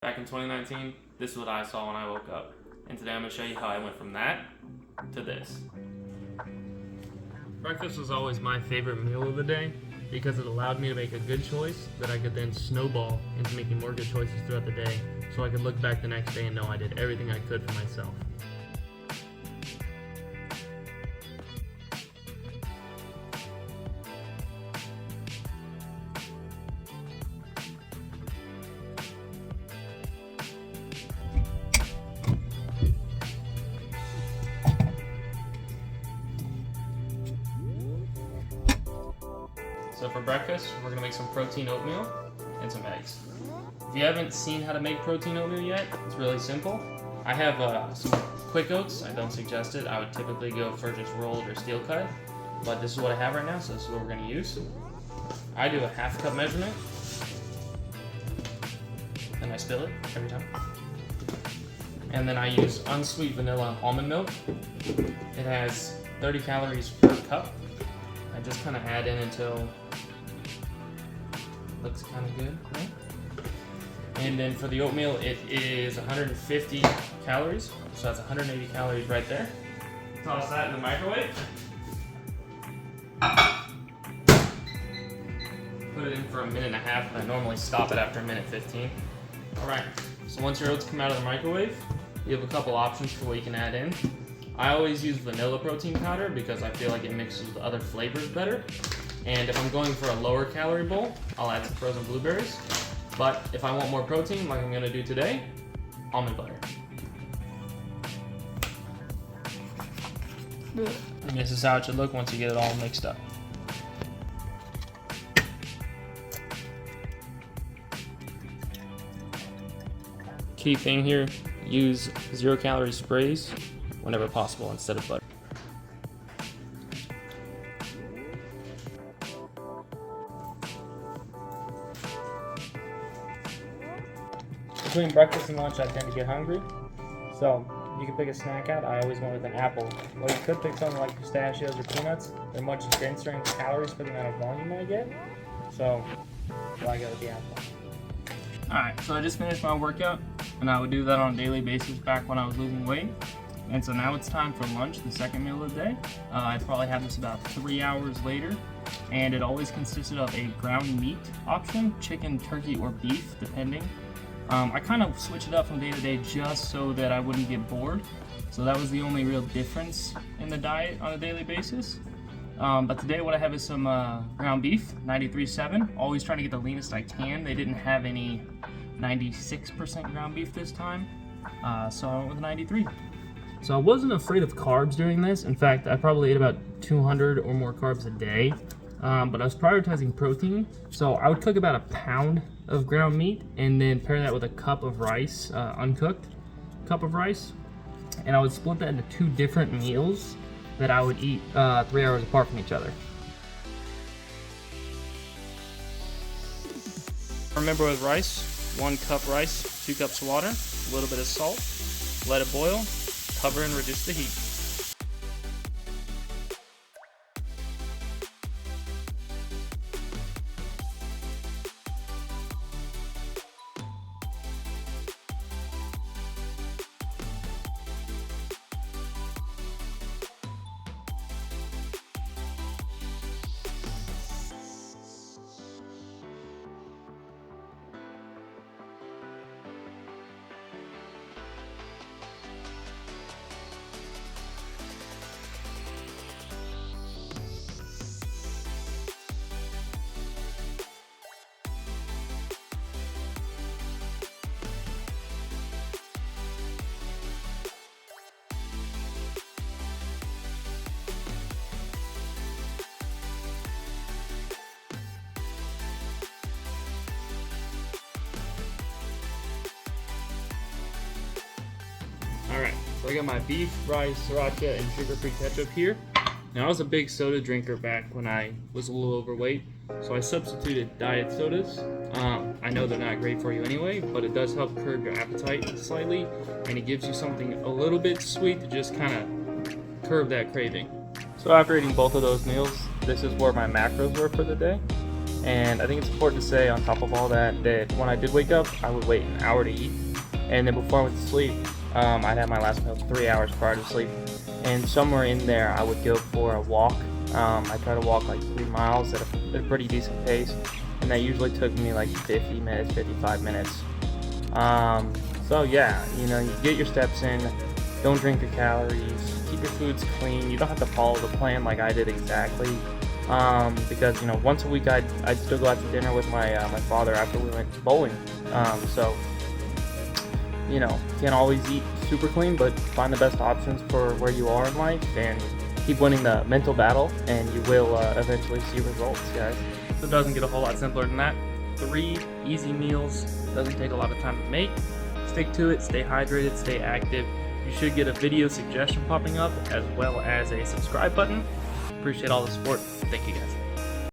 Back in 2019, this is what I saw when I woke up. And today I'm going to show you how I went from that to this. Breakfast was always my favorite meal of the day because it allowed me to make a good choice that I could then snowball into making more good choices throughout the day so I could look back the next day and know I did everything I could for myself. So for breakfast, we're gonna make some protein oatmeal and some eggs. If you haven't seen how to make protein oatmeal yet, it's really simple. I have some quick oats. I don't suggest it. I would typically go for just rolled or steel cut, but this is what I have right now, so this is what we're gonna use. I do a half cup measurement, and I spill it every time. And then I use unsweet vanilla almond milk. It has 30 calories per cup. I just kind of add in until it looks kind of good, right? And then for the oatmeal, it is 150 calories, so that's 180 calories right there. Toss that in the microwave. Put it in for a minute and a half, and I normally stop it after a minute 15. All right, so once your oats come out of the microwave, you have a couple options for what you can add in. I always use vanilla protein powder because I feel like it mixes with other flavors better. And if I'm going for a lower calorie bowl, I'll add some frozen blueberries. But if I want more protein, like I'm gonna do today, almond butter. And this is how it should look once you get it all mixed up. Key thing here, use 0 calorie sprays whenever possible instead of butter. Between breakfast and lunch, I tend to get hungry, so you can pick a snack out. I always went with an apple. Well, you could pick something like pistachios or peanuts. They're much denser in calories for the amount of volume I get, so I go with the apple. Alright, so I just finished my workout, and I would do that on a daily basis back when I was losing weight. And so now it's time for lunch, the second meal of the day. I'd probably have this about 3 hours later, and it always consisted of a ground meat option, chicken, turkey, or beef, depending. I kind of switch it up from day to day just so that I wouldn't get bored. So that was the only real difference in the diet on a daily basis. But today what I have is some ground beef, 93.7. Always trying to get the leanest I can. They didn't have any 96% ground beef this time, so I went with 93. So I wasn't afraid of carbs during this. In fact, I probably ate about 200 or more carbs a day, but I was prioritizing protein. So I would cook about a pound of ground meat and then pair that with a cup of rice, uncooked cup of rice. And I would split that into 2 different meals that I would eat 3 hours apart from each other. Remember with rice, 1 cup rice, 2 cups water, a little bit of salt, let it boil, cover and reduce the heat. Alright, so I got my beef, rice, sriracha, and sugar-free ketchup here. Now I was a big soda drinker back when I was a little overweight, so I substituted diet sodas. I know they're not great for you anyway, but it does help curb your appetite slightly, and it gives you something a little bit sweet to just kind of curb that craving. So after eating both of those meals, this is where my macros were for the day. And I think it's important to say on top of all that when I did wake up, I would wait an hour to eat, and then before I went to sleep, I'd have my last meal 3 hours prior to sleep, and somewhere in there I would go for a walk. I try to walk like 3 miles at a pretty decent pace, and that usually took me like 50 minutes, 55 minutes. So yeah, you know, you get your steps in, don't drink your calories, keep your foods clean. You don't have to follow the plan like I did exactly, because, you know, once a week I'd still go out to dinner with my father after we went bowling. So, you know, can't always eat super clean, but find the best options for where you are in life and keep winning the mental battle, and you will eventually see results, guys. So it doesn't get a whole lot simpler than that. 3 easy meals, doesn't take a lot of time to make. Stick to it, stay hydrated, stay active. You should get a video suggestion popping up as well as a subscribe button. Appreciate all the support. Thank you, guys.